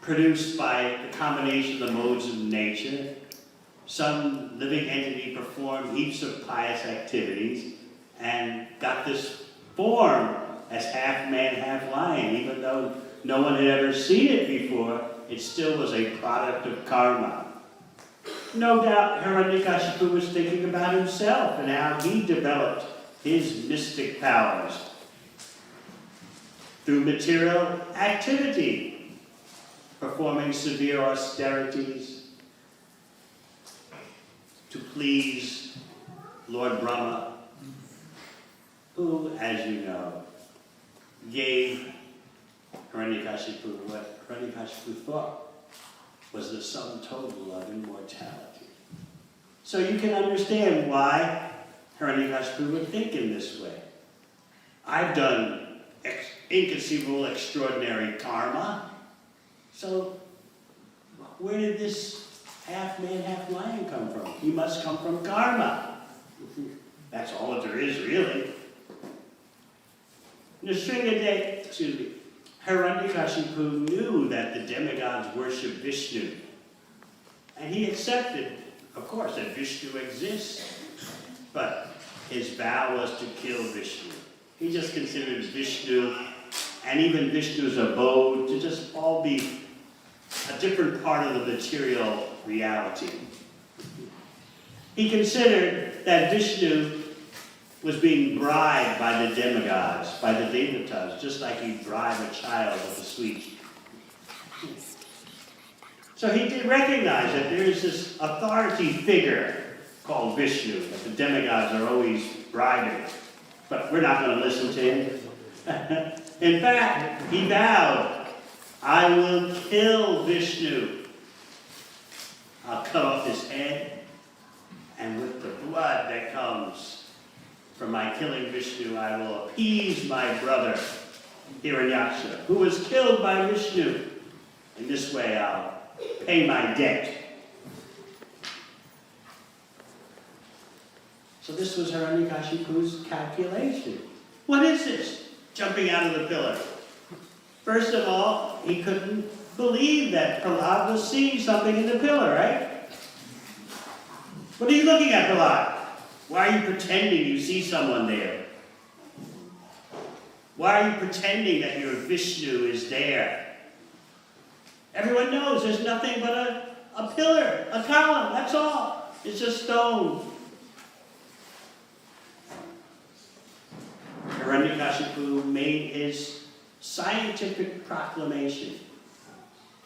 produced by the combination of the modes of nature. Some living entity performed heaps of pious activities and got this form as half man, half lion. Even though no one had ever seen it before, it still was a product of karma. No doubt Hiranyakashipu was thinking about himself and how he developed his mystic powers through material activity, performing severe austerities to please Lord Brahma, who, as you know, gave Hiranyakashipu what Hiranyakashipu thought was the sum total of immortality. So you can understand why Hiranyakashipu would think in this way. I've done inconceivable, extraordinary karma, so where did this half man, half lion come from? He must come from karma. That's all that there is, really. Nrsimhadeva, Hiranyakashipu knew that the demigods worship Vishnu. And he accepted, of course, that Vishnu exists. But his vow was to kill Vishnu. He just considered Vishnu and even Vishnu's abode to just all be a different part of the material reality. He considered that Vishnu was being bribed by the demigods, by the devatas, just like he'd bribe a child with a sweet. So he did recognize that there is this authority figure called Vishnu, that the demigods are always bribing. But we're not going to listen to him. In fact, he vowed, I will kill Vishnu. I'll cut off his head, and with the blood that comes from my killing Vishnu, I will appease my brother, Hiranyaksha, who was killed by Vishnu. In this way, I'll pay my debt. So this was Hiranyakashipu's calculation. What is this? Jumping out of the pillar. First of all, he couldn't believe that Prahlad was seeing something in the pillar, right? What are you looking at, Prahlad? Why are you pretending you see someone there? Why are you pretending that your Vishnu is there? Everyone knows there's nothing but a pillar, a column, that's all. It's just stone. Hiranyakashipu made his scientific proclamation,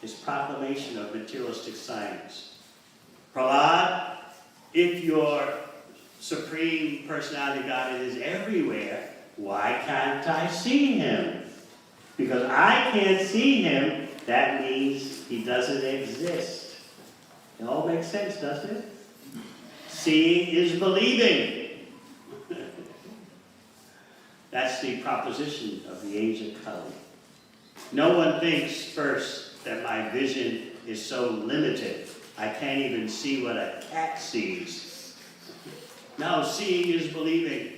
his proclamation of materialistic science. Prahlad, if your Supreme Personality God is everywhere, why can't I see him? Because I can't see him, that means he doesn't exist. It all makes sense, doesn't it? Seeing is believing. That's the proposition of the age of Kali. No one thinks first that my vision is so limited, I can't even see what a cat sees. No, seeing is believing.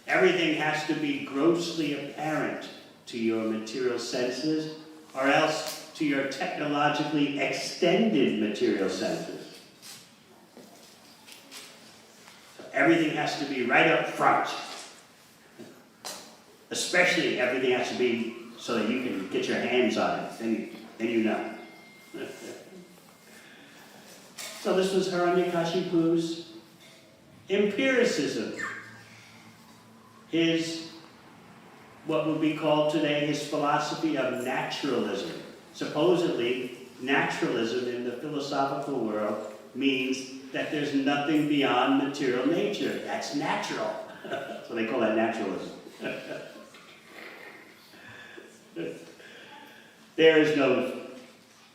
Everything has to be grossly apparent to your material senses, or else to your technologically extended material senses. So everything has to be right up front. Especially everything has to be so that you can get your hands on it, then you know. So this was Hiranyakashipu's empiricism. His, what would be called today, his philosophy of naturalism. Supposedly, naturalism in the philosophical world means that there's nothing beyond material nature. That's natural. So they call that naturalism. There is no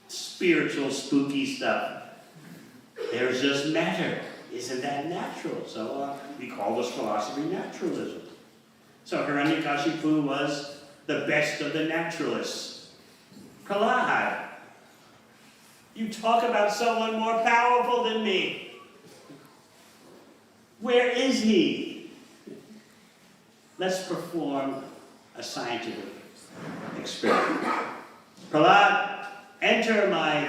spiritual, spooky stuff. There's just matter. Isn't that natural? So we call this philosophy naturalism. So Hiranyakashipu was the best of the naturalists. Prahlad, you talk about someone more powerful than me. Where is he? Let's perform a scientific experiment. Prahlad, enter my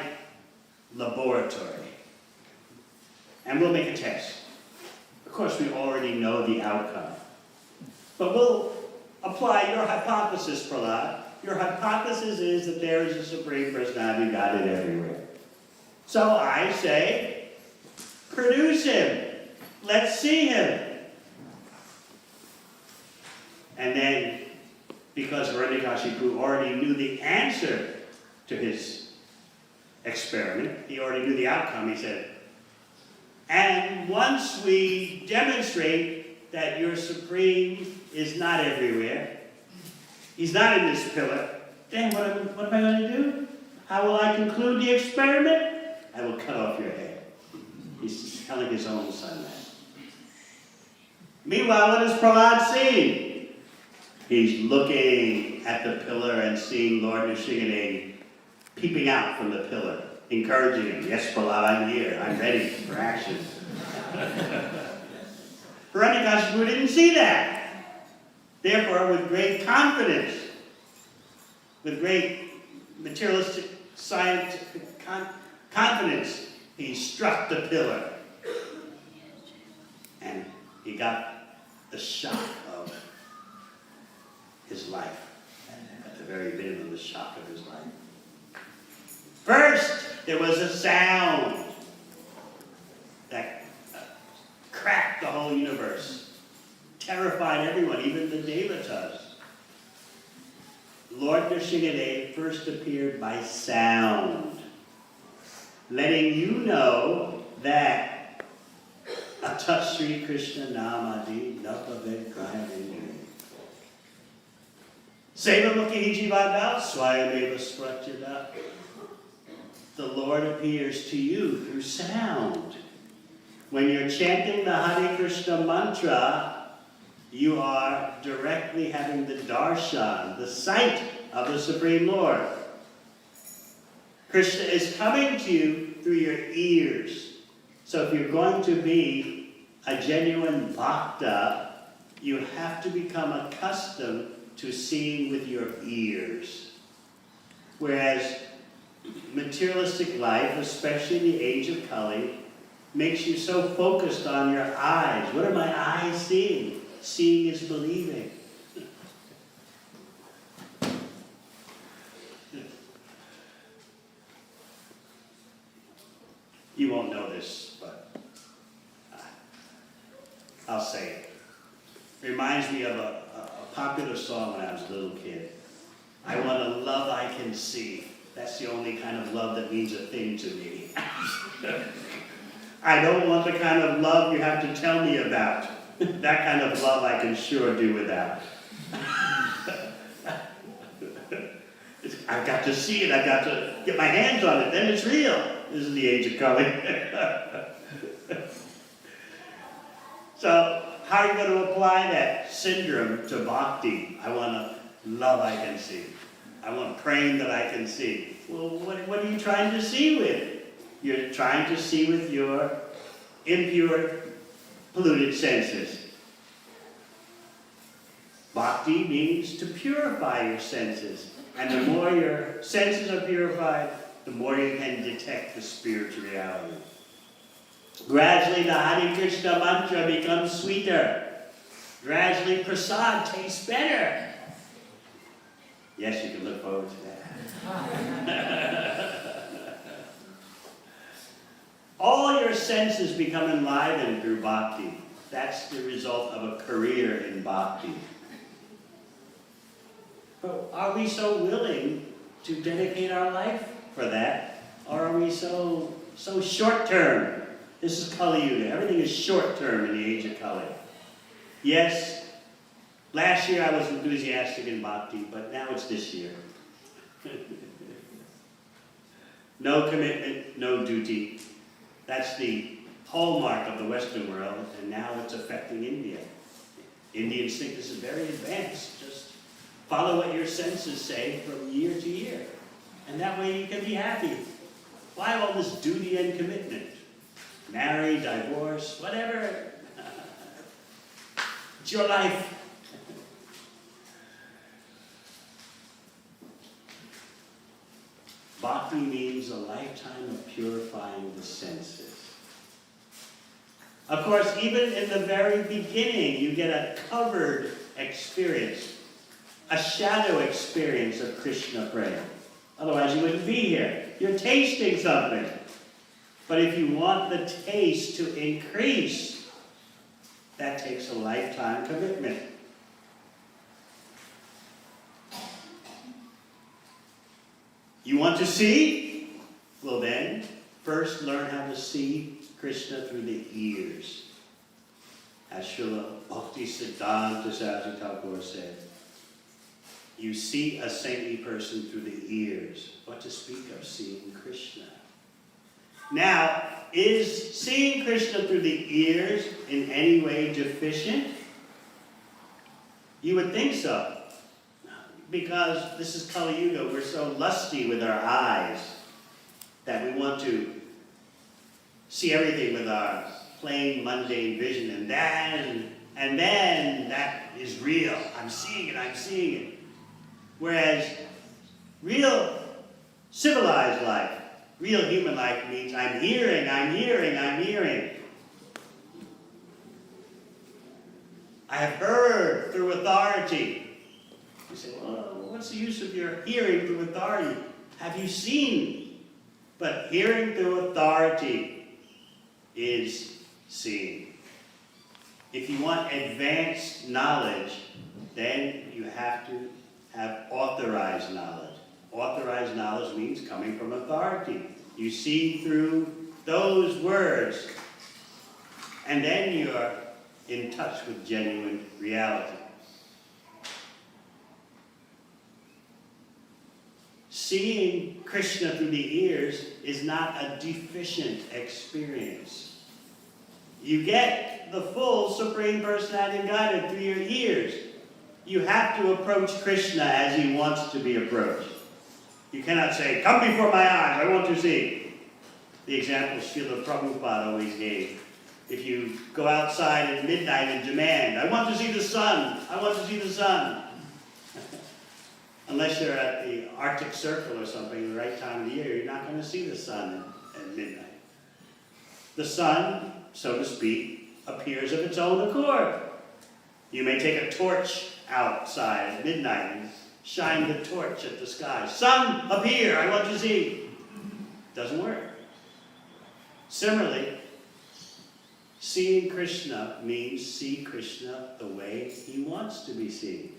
laboratory, and we'll make a test. Of course, we already know the outcome. But we'll apply your hypothesis, Prahlad. Your hypothesis is that there is a Supreme Personality God everywhere. So I say, produce him. Let's see him. And then, because Hiranyakashipu already knew the answer to his experiment, he already knew the outcome, he said, and once we demonstrate that your Supreme is not everywhere, he's not in this pillar, then what am I going to do? How will I conclude the experiment? I will cut off your head. He's telling his own son that. Meanwhile, what is Prahlad seeing? He's looking at the pillar and seeing Lord Nrsimhadeva peeping out from the pillar, encouraging him. Yes, Prahlad, I'm here. I'm ready for action. Hiranyakashipu didn't see that. Therefore, with great confidence, with great materialistic scientific confidence, he struck the pillar. And he got the shock of his life. At the very minimum, the shock of his life. First, there was a sound that cracked the whole universe, terrified everyone, even the Devatas. Lord Nrsimhadeva first appeared by sound, letting you know that Atat Sri Krishna Namadi Napaved Krayavendri. Seva Mukhi Jivada Swayameva Spratyada. The Lord appears to you through sound. When you're chanting the Hare Krishna mantra, you are directly having the darshan, the sight of the Supreme Lord. Krishna is coming to you through your ears. So if you're going to be a genuine bhakta, you have to become accustomed to seeing with your ears. Whereas materialistic life, especially in the age of Kali, makes you so focused on your eyes. What are my eyes seeing? Seeing is believing. You won't know this, but I'll say it. Reminds me of a popular song when I was a little kid. I want a love I can see. That's the only kind of love that means a thing to me. I don't want the kind of love you have to tell me about. That kind of love I can sure do without. I've got to see it. I've got to get my hands on it. Then it's real. This is the age of Kali. So, how are you going to apply that syndrome to bhakti? I want a love I can see. I want praying that I can see. Well, what are you trying to see with? You're trying to see with your impure, polluted senses. Bhakti means to purify your senses. And the more your senses are purified, the more you can detect the spiritual reality. Gradually, the Hare Krishna mantra becomes sweeter. Gradually, prasad tastes better. Yes, you can look forward to that. All your senses become enlivened through bhakti. That's the result of a career in bhakti. But are we so willing to dedicate our life for that? Or are we so short-term? This is Kali Yuga. Everything is short-term in the age of Kali. Yes, last year I was enthusiastic in bhakti, but now it's this year. No commitment, no duty. That's the hallmark of the Western world, and now it's affecting India. Indians think this is very advanced. Just follow what your senses say from year to year. And that way you can be happy. Why all this duty and commitment? Marry, divorce, whatever. It's your life. bhakti means a lifetime of purifying the senses. Of course, even in the very beginning, you get a covered experience, a shadow experience of Krishna prema. Otherwise, you wouldn't be here. You're tasting something. But if you want the taste to increase, that takes a lifetime commitment. You want to see? Well then, first learn how to see Krishna through the ears. As Srila Bhakti Siddhanta Saraswati Thakur said, you see a saintly person through the ears. What to speak of seeing Krishna? Now, is seeing Krishna through the ears in any way deficient? You would think so. Because this is Kali Yuga, we're so lusty with our eyes that we want to see everything with our plain, mundane vision, and then that is real. I'm seeing it. Whereas real civilized life, real human life means I'm hearing. I have heard through authority. You say, well, what's the use of your hearing through authority? Have you seen? But hearing through authority is seeing. If you want advanced knowledge, then you have to have authorized knowledge. Authorized knowledge means coming from authority. You see through those words, and then you're in touch with genuine reality. Seeing Krishna through the ears is not a deficient experience. You get the full Supreme Personality of Godhead through your ears. You have to approach Krishna as he wants to be approached. You cannot say, come before my eyes, I want to see. The example Srila Prabhupada always gave. If you go outside at midnight and demand, I want to see the sun, I want to see the sun. Unless you're at the Arctic Circle or something, the right time of the year, you're not going to see the sun at midnight. The sun, so to speak, appears of its own accord. You may take a torch outside at midnight and shine the torch at the sky. Sun, appear, I want to see. Doesn't work. Similarly, seeing Krishna means see Krishna the way he wants to be seen.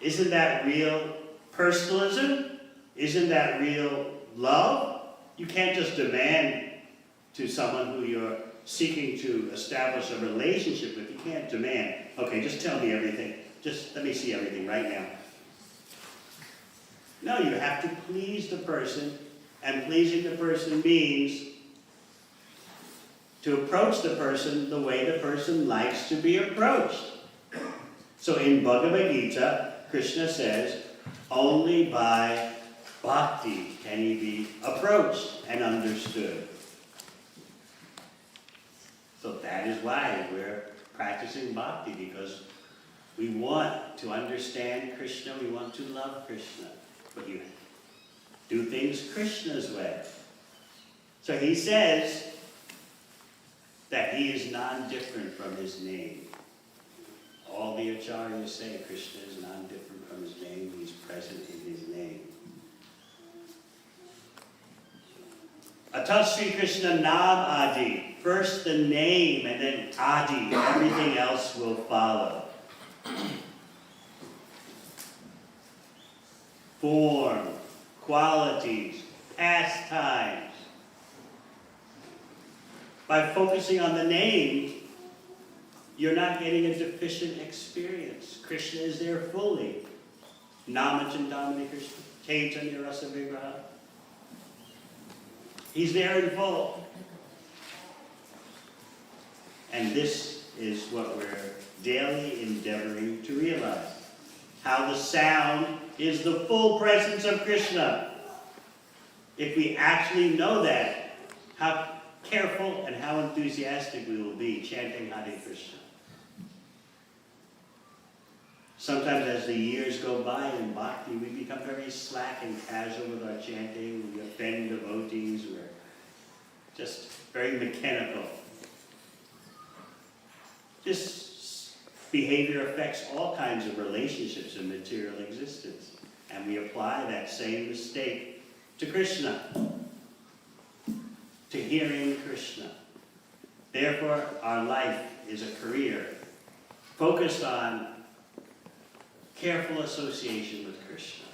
Isn't that real personalism? Isn't that real love? You can't just demand to someone who you're seeking to establish a relationship with. You can't demand, okay, just tell me everything. Just let me see everything right now. No, you have to please the person, and pleasing the person means to approach the person the way the person likes to be approached. So in Bhagavad Gita, Krishna says, only by bhakti can he be approached and understood. So that is why we're practicing bhakti, because we want to understand Krishna, we want to love Krishna. But you do things Krishna's way. So he says that he is non-different from his name. All the acharyas say Krishna is non-different from his name. He's present in his name. Atat Sri Krishna Nam Adi. First the name and then Adi. Everything else will follow. Form, qualities, pastimes. By focusing on the name, you're not getting a deficient experience. Krishna is there fully. Namachandamani Krishna, Chaitanya Rasa Vigraha. He's there in full. And this is what we're daily endeavoring to realize. How the sound is the full presence of Krishna. If we actually know that, how careful and how enthusiastic we will be chanting Hare Krishna. Sometimes as the years go by in bhakti, we become very slack and casual with our chanting. We offend devotees. We're just very mechanical. This behavior affects all kinds of relationships in material existence. And we apply that same mistake to Krishna, to hearing Krishna. Therefore, our life is a career focused on careful association with Krishna.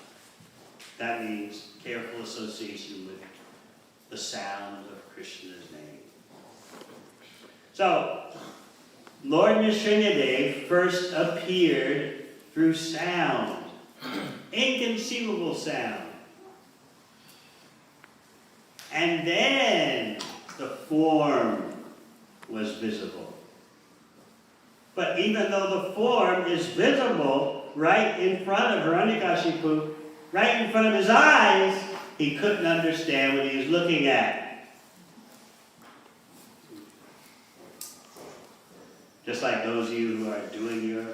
That means careful association with the sound of Krishna's name. So, Lord Nrsimhadeva first appeared through sound, inconceivable sound. And then the form was visible. But even though the form is visible right in front of Hiranyakashipu, right in front of his eyes, he couldn't understand what he was looking at. Just like those of you who are doing your,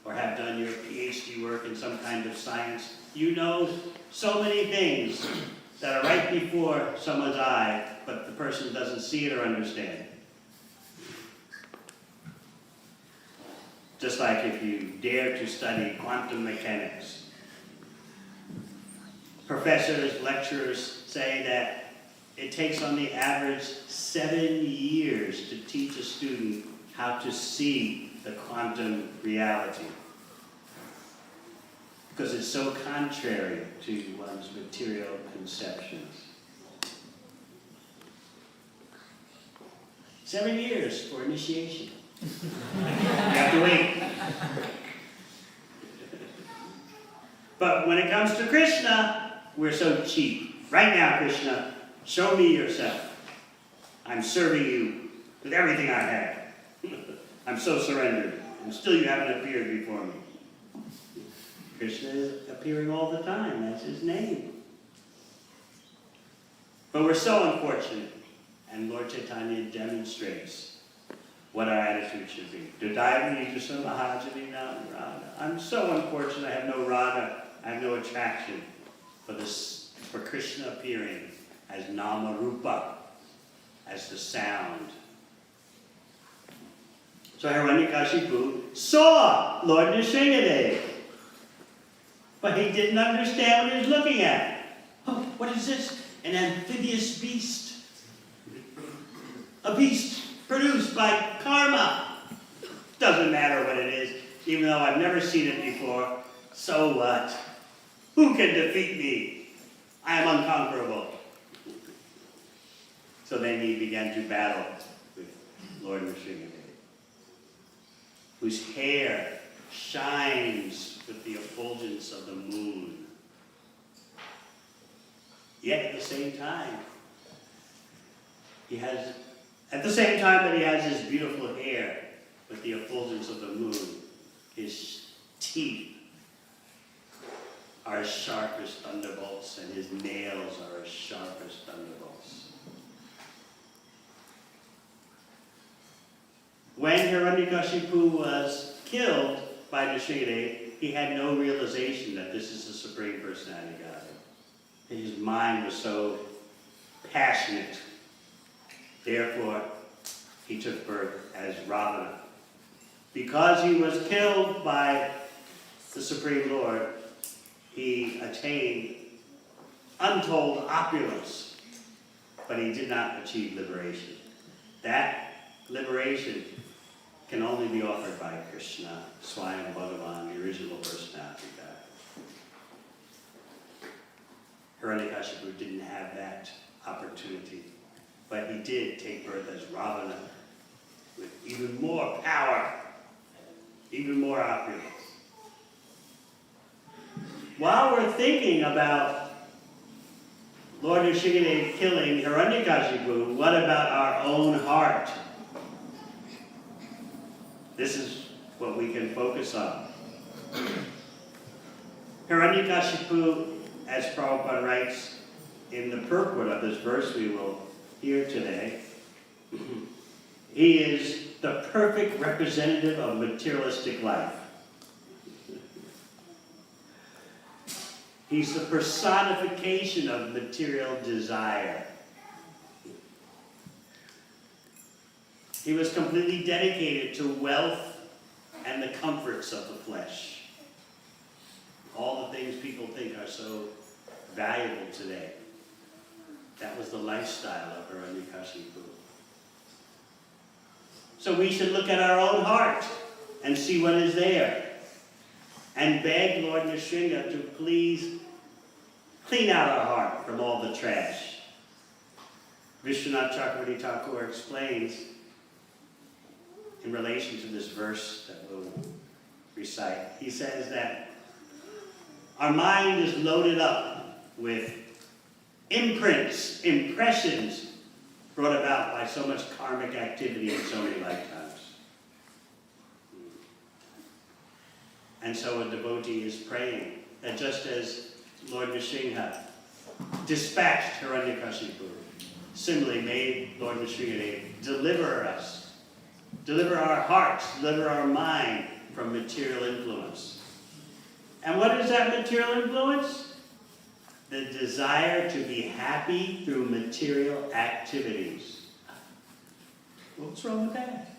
or have done your PhD work in some kind of science, you know so many things that are right before someone's eye, but the person doesn't see it or understand. Just like if you dare to study quantum mechanics. Professors, lecturers say that it takes on the average 7 years to teach a student how to see the quantum reality. Because it's so contrary to one's material conceptions. 7 years for initiation. You have to wait. But when it comes to Krishna, we're so cheap. Right now, Krishna, show me yourself. I'm serving you with everything I have. I'm so surrendered, and still you haven't appeared before me. Krishna is appearing all the time. That's his name. But we're so unfortunate, and Lord Chaitanya demonstrates what our attitude should be. I'm so unfortunate I have no raga, I have no attraction for Krishna appearing as nama rupa, as the sound. So Hiranyakashipu saw Lord Nrsimhadeva, but he didn't understand what he was looking at. Oh, what is this? An amphibious beast. A beast produced by karma. Doesn't matter what it is, even though I've never seen it before. So what? Who can defeat me? I am unconquerable. So then he began to battle with Lord Nrsimhadeva, whose hair shines with the effulgence of the moon. Yet at the same time that he has his beautiful hair with the effulgence of the moon, his teeth are as sharp as thunderbolts, and his nails are as sharp as thunderbolts. When Hiranyakashipu was killed by Nrsimhadeva, he had no realization that this is the Supreme Personality of Godhead. His mind was so passionate. Therefore, he took birth as Ravana. Because he was killed by the Supreme Lord, he attained untold opulence, but he did not achieve liberation. That liberation can only be offered by Krishna, Swayam Bhagavan, the original personality of God. Hiranyakashipu didn't have that opportunity, but he did take birth as Ravana with even more power, even more opulence. While we're thinking about Lord Nrsimhadeva killing Hiranyakashipu, what about our own heart? This is what we can focus on. Hiranyakashipu, as Prabhupada writes in the purport of this verse we will hear today, he is the perfect representative of materialistic life. He's the personification of material desire. He was completely dedicated to wealth and the comforts of the flesh. All the things people think are so valuable today. That was the lifestyle of Hiranyakashipu. So we should look at our own heart and see what is there. And beg Lord Nrsimha to please clean out our heart from all the trash. Vishwanath Chakravarti Thakur explains in relation to this verse that we'll recite. He says that our mind is loaded up with imprints, impressions brought about by so much karmic activity in so many lifetimes. And so a devotee is praying that just as Lord Nrsimha dispatched Hiranyakashipu, similarly may Lord Nrsimhadeva deliver us, deliver our hearts, deliver our mind from material influence. And what is that material influence? The desire to be happy through material activities. What's wrong with that?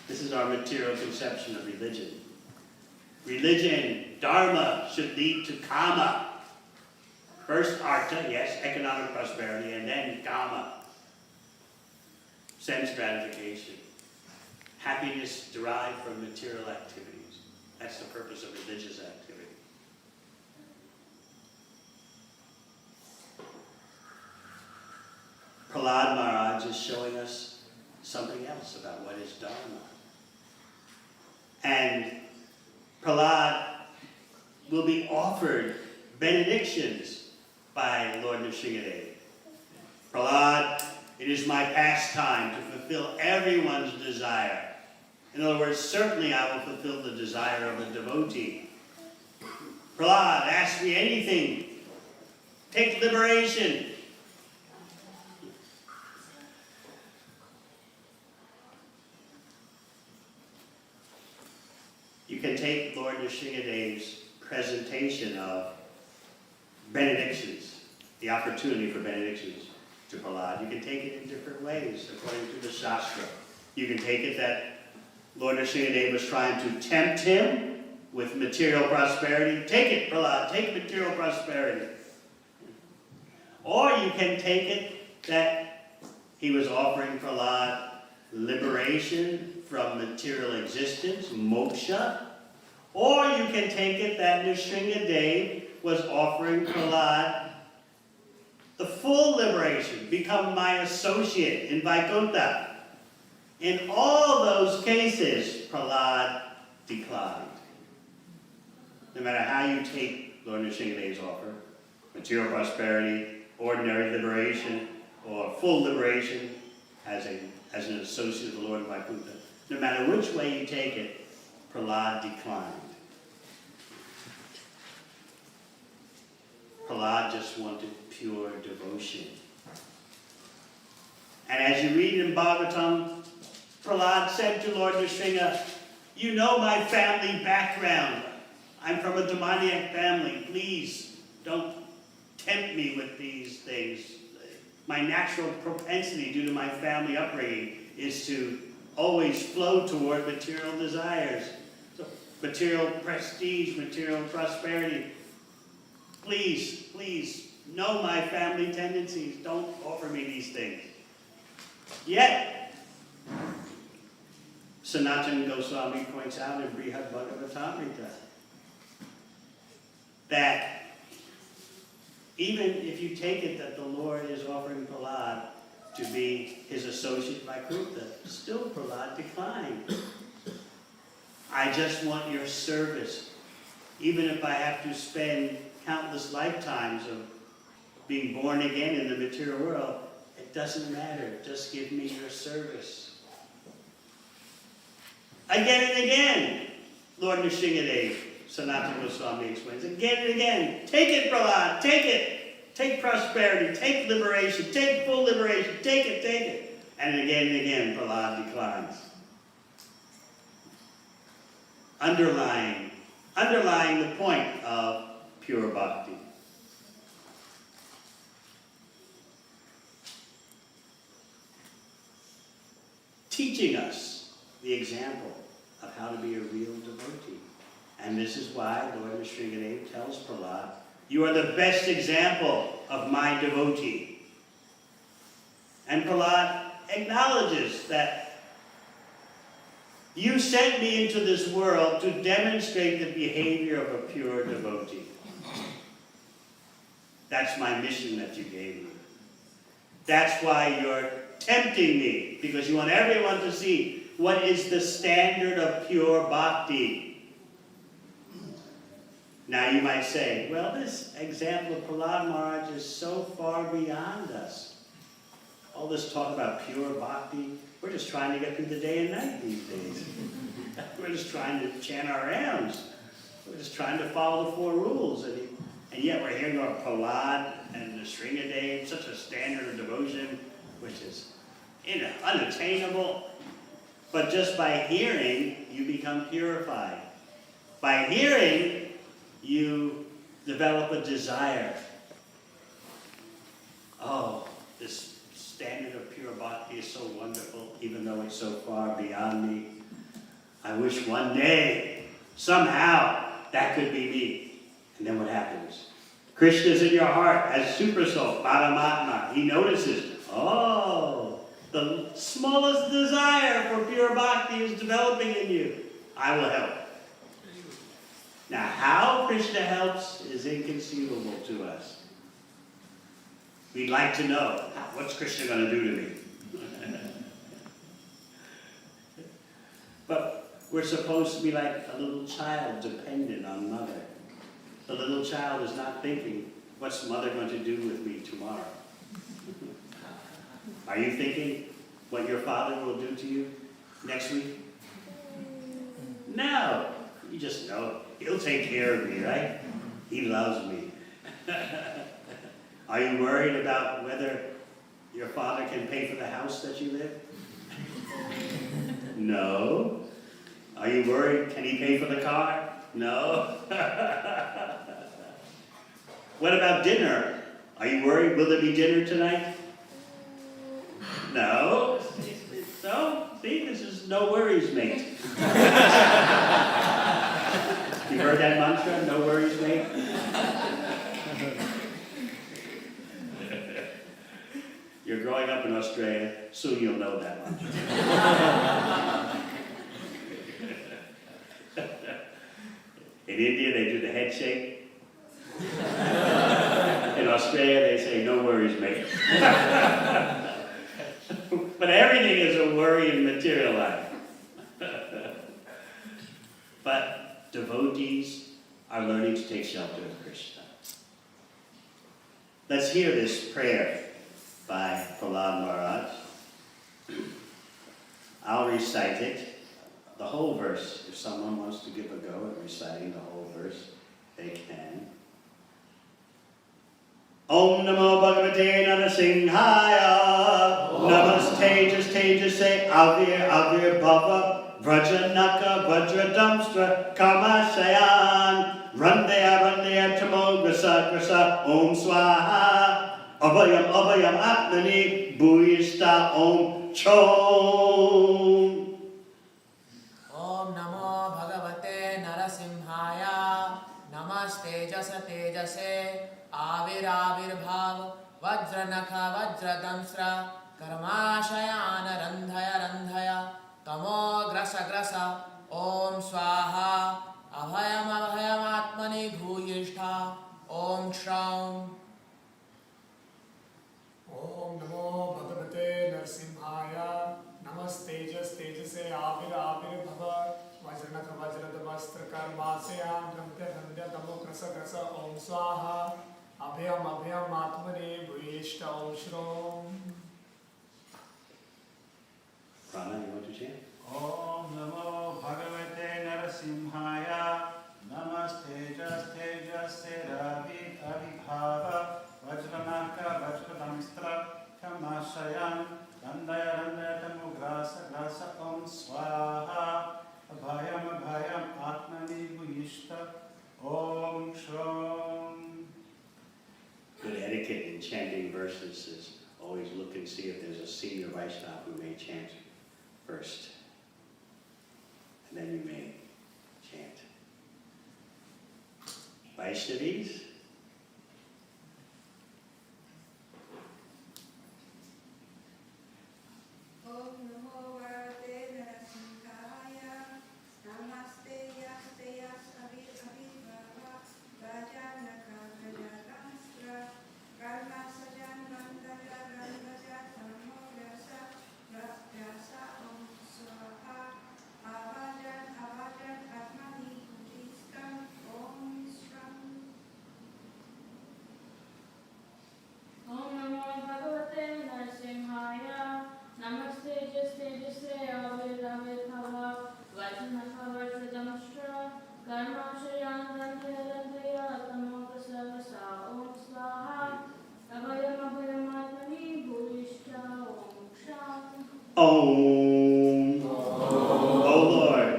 This is our material conception of religion. Religion, dharma, should lead to kama. First artha, yes, economic prosperity, and then kama, sense gratification. Happiness derived from material activities. That's the purpose of religious activity. Prahlad Maharaj is showing us something else about what is dharma. And Prahlad will be offered benedictions by Lord Nrsimhadeva. Prahlad, it is my pastime to fulfill everyone's desire. In other words, certainly I will fulfill the desire of a devotee. Prahlad, ask me anything. Take liberation. You can take Lord Nrsimhadeva's presentation of benedictions, the opportunity for benedictions to Prahlad. You can take it in different ways according to the Shastra. You can take it that Lord Nrsimhadeva was trying to tempt him with material prosperity. Take it, Prahlad, take material prosperity. Or you can take it that he was offering Prahlad liberation from material existence, moksha. Or you can take it that Nrsimhadeva was offering Prahlad the full liberation, become my associate in Vaikuntha. In all those cases, Prahlad declined. No matter how you take Lord Nrsimhadeva's offer, material prosperity, ordinary liberation, or full liberation as an associate of the Lord in Vaikuntha, no matter which way you take it, Prahlad declined. Prahlad just wanted pure devotion. And as you read in Bhagavatam, Prahlad said to Lord Nrsimha, you know my family background. I'm from a demoniac family. Please don't tempt me with these things. My natural propensity due to my family upbringing is to always flow toward material desires. So, material prestige, material prosperity. Please, please, know my family tendencies. Don't offer me these things. Yet, Sanatana Goswami points out in Brihad Bhagavatamrita that even if you take it that the Lord is offering Prahlad to be his associate Vaikuntha, still Prahlad declined. I just want your service. Even if I have to spend countless lifetimes of being born again in the material world, it doesn't matter. Just give me your service. Again and again, Lord Nrsimhadeva, Sanatana Goswami explains, again and again, take it, Prahlad, take it. Take prosperity, take liberation, take full liberation, take it, take it. And again, Prahlad declines. Underlying underlying the point of pure bhakti. Teaching us the example of how to be a real devotee. And this is why Lord Nrsimhadeva tells Prahlad, you are the best example of my devotee. And Prahlad acknowledges that you sent me into this world to demonstrate the behavior of a pure devotee. That's my mission that you gave me. That's why you're tempting me, because you want everyone to see what is the standard of pure bhakti. Now you might say, well, this example of Prahlad Maharaj is so far beyond us. All this talk about pure bhakti, we're just trying to get through the day and night these days. We're just trying to chant our rounds. We're just trying to follow the 4 rules. And yet we're hearing about Prahlad and Nrsimhadeva, such a standard of devotion, which is unattainable. But just by hearing, you become purified. By hearing, you develop a desire. Oh, this standard of pure bhakti is so wonderful, even though it's so far beyond me. I wish one day, somehow, that could be me. And then what happens? Krishna's in your heart as super soul, Paramatma. He notices, oh, the smallest desire for pure bhakti is developing in you. I will help. Now, how Krishna helps is inconceivable to us. We'd like to know, what's Krishna going to do to me? But we're supposed to be like a little child dependent on mother. The little child is not thinking, what's mother going to do with me tomorrow? Are you thinking what your father will do to you next week? No. You just know he'll take care of me, right? He loves me. Are you worried about whether your father can pay for the house that you live? No. Are you worried, can he pay for the car? No. What about dinner? Are you worried, will there be dinner tonight? No. So, see, this is no worries, mate. You heard that mantra? No worries, mate? You're growing up in Australia, soon you'll know that mantra. In India, they do the head shake. In Australia, they say, no worries, mate. But everything is a worry in material life. But devotees are learning to take shelter of Krishna. Let's hear this prayer by Prahlad Maharaj. I'll recite it, the whole verse. If someone wants to give a go at reciting the whole verse, they can. Om Namo Bhagavate Nrsimhaya. Namaste Tejase Avir Bhava Vrajanaka Vajradamstra Kamashayan Randaya Tamo Grasa Om Swaha Abhayam Atmani Bhuyishta Om Chom. Om Namo Bhagavate Nrsimhaya. Namaste Tejase Avir Bhav Vajranaka Vajradamsra Karmashayana Randhaya Tamo Grasa Om Swaha Abhayam Atmani Bhuyishta Om Shram. Om Namo Bhagavate Nrsimhaya. Namaste Tejase Avir Bhava Vajranaka Vajradamstra Karmashayana Randhaya Tamo Grasa Om Swaha Abhayam Atmani Bhuyishta Om Shram. Rana, you want to chant? Om Namo Bhagavate Nrsimhaya. Namaste Tejase Ravi Avibhava Vajranaka Vajradamstra Kamashayan Randaya Tamo Grasa Om Swaha Abhayam Atmani Bhuyishta etiquette in chanting verses is always look and see if there's a senior Vaishnava who may chant first. And then you may chant. Vaishnavis? Om Namo Bhagavate Nrsimhadeva. Namaste Yaste Yasavir Abhibhava. Vajanaka Vajagamstra. Karma Sajan Vandaya Randaja Thamodasa. Vyasa Om Swaha. Avajan Atmani Buddhistam. Om Shram. Om Namo Bhagavate Nrsimhaya. Namaste Jaste Jaste Avir Avir Bhava. Vajanaka Vajradamshra. Karma Shayan Randhya Randhya Tamokasa Vasa Om Swaha. Abhayam Abhayam Atmani Bhuvishta Om Sham. Om. O Lord.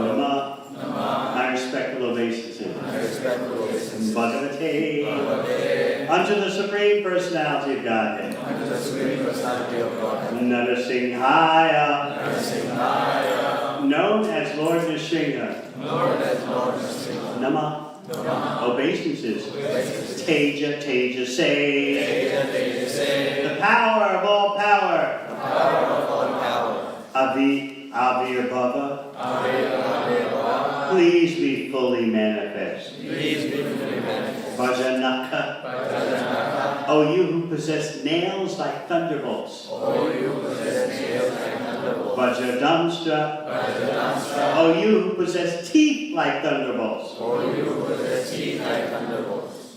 Nama. My respectful obeisances. Bhagavate. Unto the Supreme Personality of Godhead. Nrsimhaya. Known as Lord Nrsimha. Nama. Obeisances. Teja, Teja, say. The power of all power. Avirbhava. Please be fully manifest. Vajanaka. O you who possess nails like thunderbolts. Vajradamstra. O you who possess teeth like thunderbolts.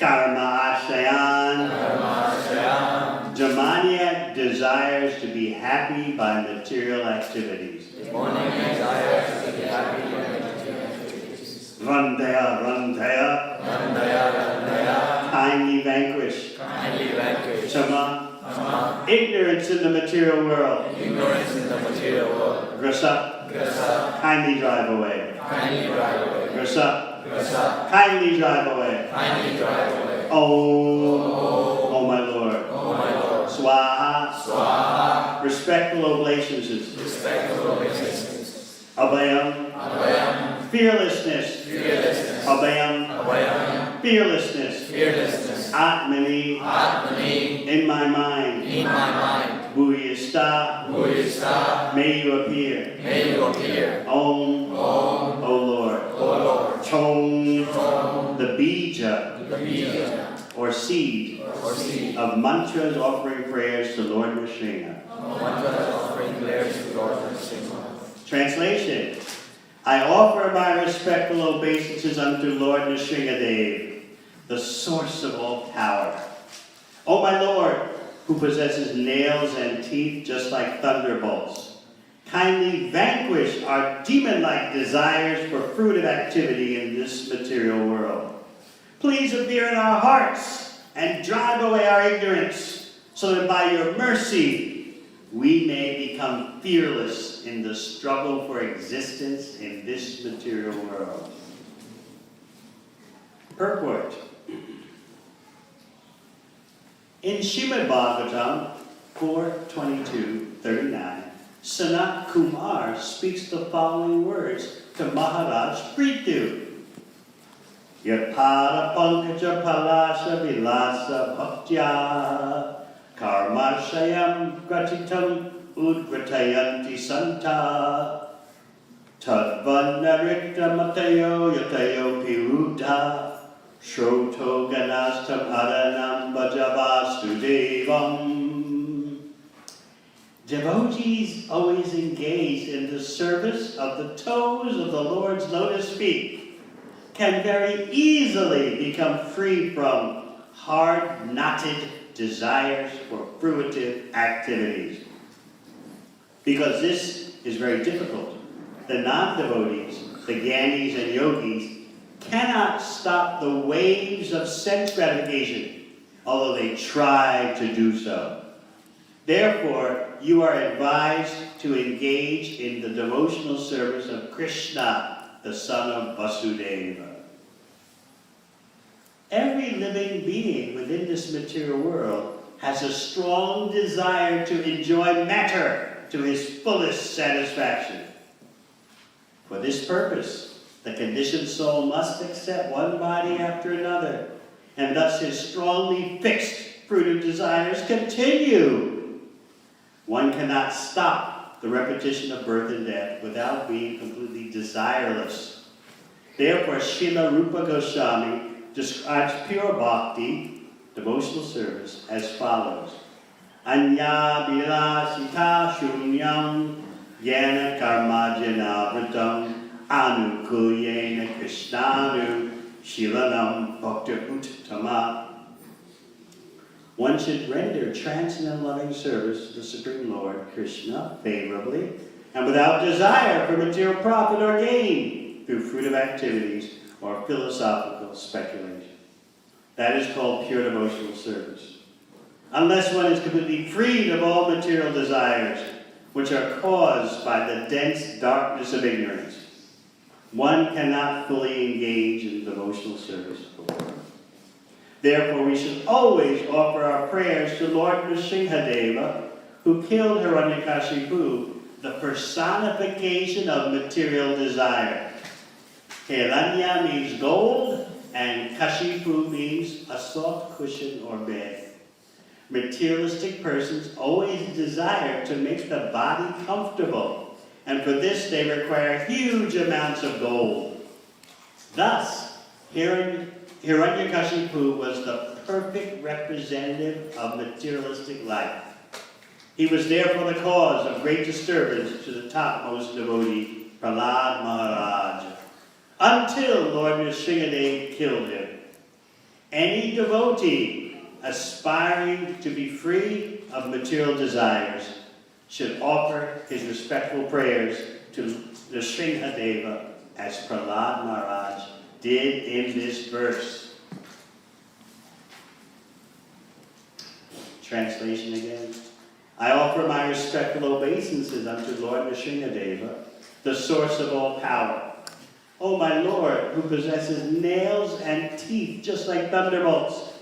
Karma Ashayan. Jamania desires to be happy by material activities. Randaya, Randaya. Kindly vanquish. Shama. Ignorance in the material world. Grasa. Kindly drive away. Grasa. Kindly drive away. Oh my Lord. Swaha. Respectful obeisances. Abhayam. Fearlessness. Abhayam. Fearlessness. Atmani. In my mind. Bhuyasta. May you appear. Om. O Lord. Chom. The bija. Or seed. Of mantras offering prayers to Lord Nrsimha. Translation. I offer my respectful obeisances unto Lord Nrsimhadeva, the source of all power. O my Lord, who possesses nails and teeth just like thunderbolts, kindly vanquish our demon-like desires for fruitive activity in this material world. Please appear in our hearts and drive away our ignorance, so that by your mercy we may become fearless in the struggle for existence in this material world. Purport. In Srimad Bhagavatam 4:22-39, Sanat Kumar speaks the following words to Maharaj Prithu. Yapada pankaja palasha vilasa bhaktya karmashayam gratitam udgratayanti santa tadvanarikta matayo yatayo piruta shroto ganastam adanam bhajavastu devam. Devotees always engaged in the service of the toes of the Lord's lotus feet can very easily become free from hard-knotted desires for fruitive activities. Because this is very difficult, the non-devotees, the gyanis and yogis, cannot stop the waves of sense gratification, although they try to do so. Therefore, you are advised to engage in the devotional service of Krishna, the son of Vasudeva. Every living being within this material world has a strong desire to enjoy matter to his fullest satisfaction. For this purpose, the conditioned soul must accept one body after another, and thus his strongly fixed fruitive desires continue. One cannot stop the repetition of birth and death without being completely desireless. Therefore, Srila Rupa Goswami describes pure bhakti, devotional service, as follows. Anya vilasita shunyam yana karmajana vritam anukuyena krishnanu shilanam bhakta uttama. One should render transcendental loving service to the Supreme Lord, Krishna, favorably, and without desire for material profit or gain through fruitive activities or philosophical speculation. That is called pure devotional service. Unless one is completely freed of all material desires, which are caused by the dense darkness of ignorance, one cannot fully engage in devotional service for the Lord. Therefore, we should always offer our prayers to Lord Nrsimhadeva, who killed Hiranyakashipu, the personification of material desire. Hiranya means gold, and Kashipu means a soft cushion or bed. Materialistic persons always desire to make the body comfortable, and for this they require huge amounts of gold. Thus, Hiranyakashipu was the perfect representative of materialistic life. He was therefore the cause of great disturbance to the topmost devotee, Prahlad Maharaj, until Lord Nrsimhadeva killed him. Any devotee aspiring to be free of material desires should offer his respectful prayers to Nrsimhadeva as Prahlad Maharaj did in this verse. Translation again. I offer my respectful obeisances unto Lord Nrsimhadeva, the source of all power. O my Lord, who possesses nails and teeth just like thunderbolts,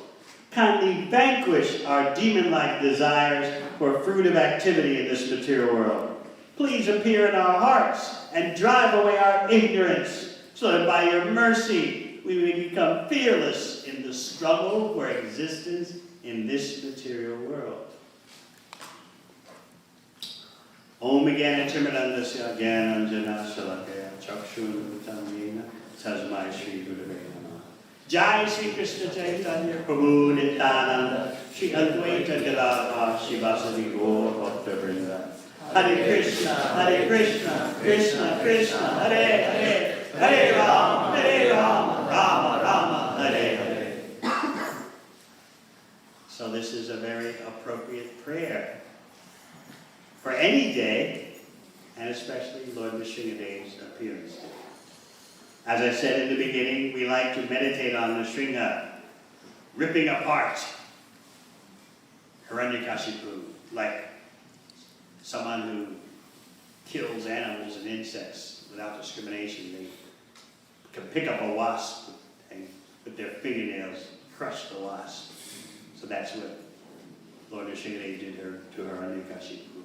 kindly vanquish our demon-like desires for fruitive activity in this material world. Please appear in our hearts and drive away our ignorance, so that by your mercy we may become fearless in the struggle for existence in this material world. Om Jnana-Timirandasya Jnana-Anjana-Shalakaya Chakshunamritam Yena Tasmai Shri Gurave Namaha. Jai Shri Krishna Chaitanya Prabhu Nityananda Shri Advaita Gadadhar Shivasadi Gaur Bhakta Vrinda. Hare Krishna, Krishna Krishna, Hare Hare, Hare Rama, Rama Rama, Hare Hare. So this is a very appropriate prayer for any day, and especially Lord Nrsimhadeva's appearance. As I said in the beginning, we like to meditate on Nrsimha ripping apart Hiranyakashipu, like someone who kills animals and insects without discrimination. They can pick up a wasp and with their fingernails crush the wasp. So that's what Lord Nrsimhadeva did to Hiranyakashipu.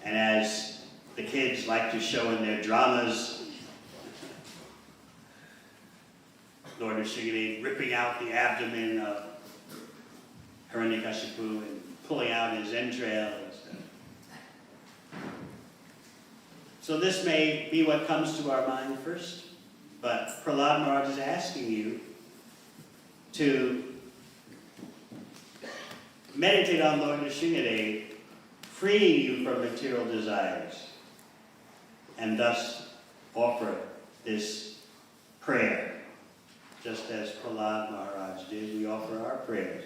And as the kids like to show in their dramas, Lord Nrsimhadeva ripping out the abdomen of Hiranyakashipu and pulling out his entrails. So this may be what comes to our mind first, but Prahlad Maharaj is asking you to meditate on Lord Nrsimhadeva, freeing you from material desires, and thus offer this prayer. Just as Prahlad Maharaj did, we offer our prayers.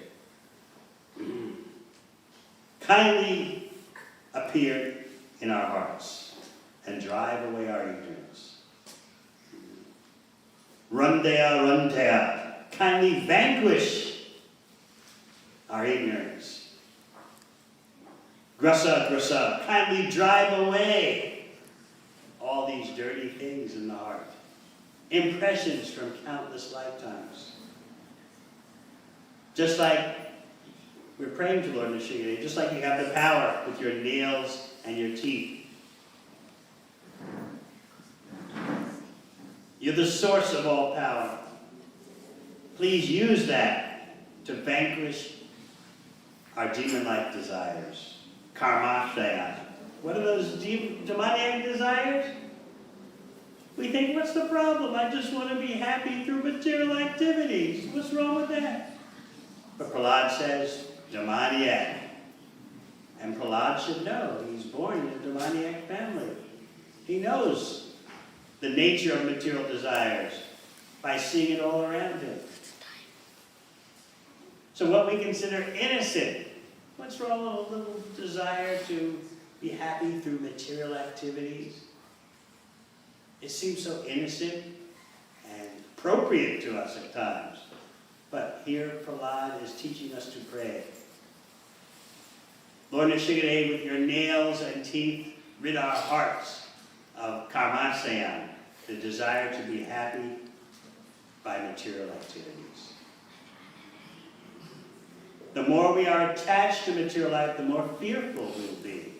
Kindly appear in our hearts and drive away our ignorance. Rundaya, kindly vanquish our ignorance. Grasa, kindly drive away all these dirty things in the heart. Impressions from countless lifetimes. Just like we're praying to Lord Nrsimhadeva, just like you have the power with your nails and your teeth. You're the source of all power. Please use that to vanquish our demon-like desires. Karmashraya. What are those demoniac desires? We think, what's the problem? I just want to be happy through material activities. What's wrong with that? But Prahlad says, demoniac. And Prahlad should know. He's born in a demoniac family. He knows the nature of material desires by seeing it all around him. So what we consider innocent, what's wrong with a little desire to be happy through material activities? It seems so innocent and appropriate to us at times. But here Prahlad is teaching us to pray. Lord Nrsimhadeva, with your nails and teeth, rid our hearts of karmasayam, the desire to be happy by material activities. The more we are attached to material life, the more fearful we'll be.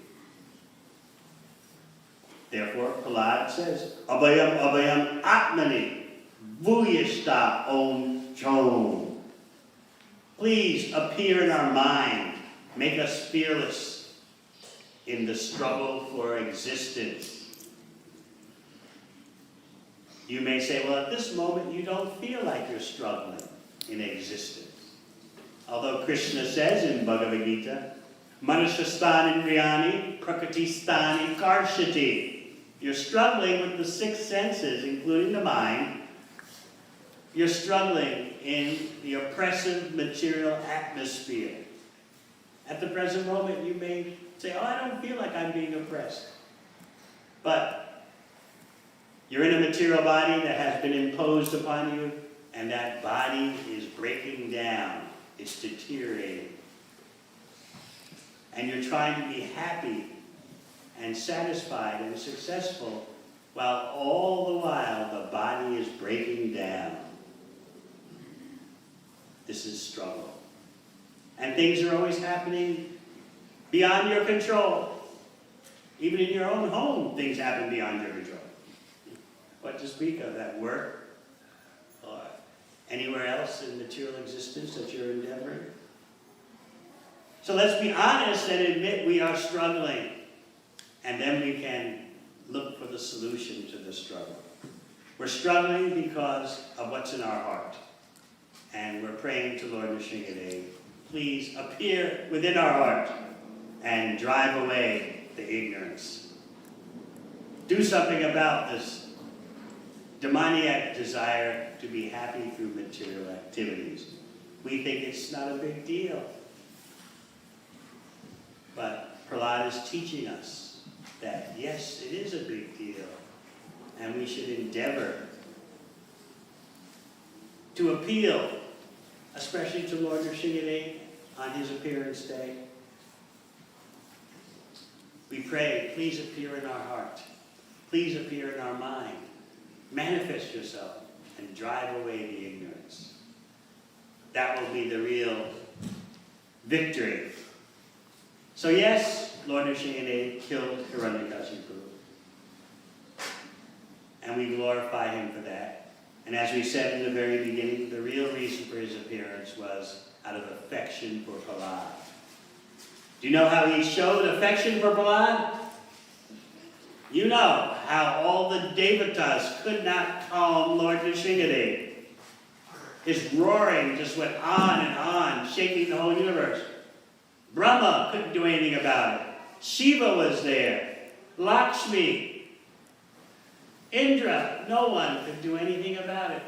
Therefore, Prahlad says, Abhayam Abhayam Atmani Bhuyashta Om Chom. Please appear in our mind. Make us fearless in the struggle for existence. You may say, well, at this moment you don't feel like you're struggling in existence. Although Krishna says in Bhagavad Gita, Manashastani Riyani Prakritistani Karshati. You're struggling with the six senses, including the mind. You're struggling in the oppressive material atmosphere. At the present moment, you may say, oh, I don't feel like I'm being oppressed. But you're in a material body that has been imposed upon you, and that body is breaking down. It's deteriorating. And you're trying to be happy and satisfied and successful, while all the while the body is breaking down. This is struggle. And things are always happening beyond your control. Even in your own home, things happen beyond your control. What to speak of at work or anywhere else in material existence that you're endeavoring? So let's be honest and admit we are struggling. And then we can look for the solution to the struggle. We're struggling because of what's in our heart. And we're praying to Lord Nrsimhadeva, please appear within our heart and drive away the ignorance. Do something about this demoniac desire to be happy through material activities. We think it's not a big deal. But Prahlad is teaching us that, yes, it is a big deal, and we should endeavor to appeal, especially to Lord Nrsimhadeva on his appearance day. We pray, please appear in our heart. Please appear in our mind. Manifest yourself and drive away the ignorance. That will be the real victory. So yes, Lord Nrsimhadeva killed Hiranyakashipu. And we glorify him for that. And as we said in the very beginning, the real reason for his appearance was out of affection for Prahlad. Do you know how he showed affection for Prahlad? You know how all the devatas could not calm Lord Nrsimhadeva. His roaring just went on, shaking the whole universe. Brahma couldn't do anything about it. Shiva was there. Lakshmi. Indra. No one could do anything about it.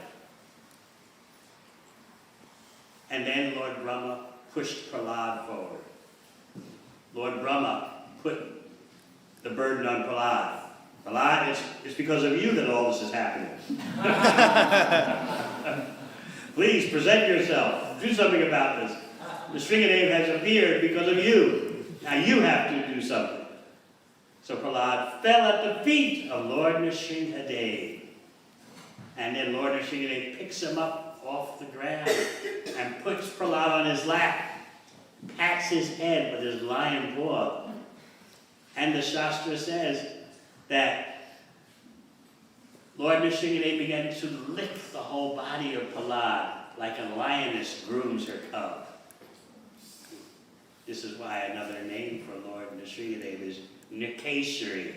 And then Lord Brahma pushed Prahlad forward. Lord Brahma put the burden on Prahlad. Prahlad, it's because of you that all this is happening. Please present yourself. Do something about this. Nrsimhadeva has appeared because of you. Now you have to do something. So Prahlad fell at the feet of Lord Nrsimhadeva. And then Lord Nrsimhadeva picks him up off the ground and puts Prahlad on his lap, pats his head with his lion paw. And the Shastra says that Lord Nrsimhadeva began to lick the whole body of Prahlad like a lioness grooms her cub. This is why another name for Lord Nrsimhadeva is Nikeshari.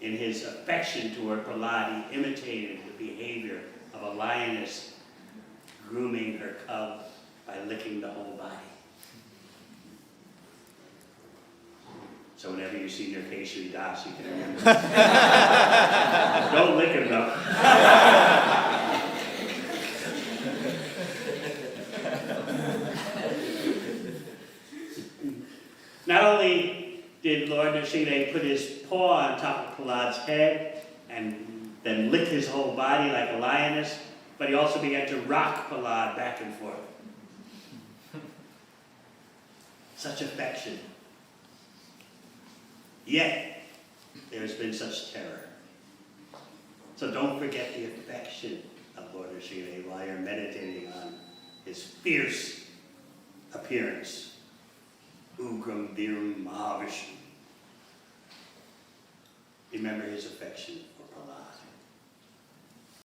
In his affection toward Prahlad, he imitated the behavior of a lioness grooming her cub by licking the whole body. So whenever you see Nikeshari Das, you can remember. Don't lick him though. Not only did Lord Nrsimhadeva put his paw on top of Prahlad's head and then lick his whole body like a lioness, but he also began to rock Prahlad back and forth. Such affection. Yet, there's been such terror. So don't forget the affection of Lord Nrsimhadeva while you're meditating on his fierce appearance. Ugram Viram Mahavishnu. Remember his affection for Prahlad.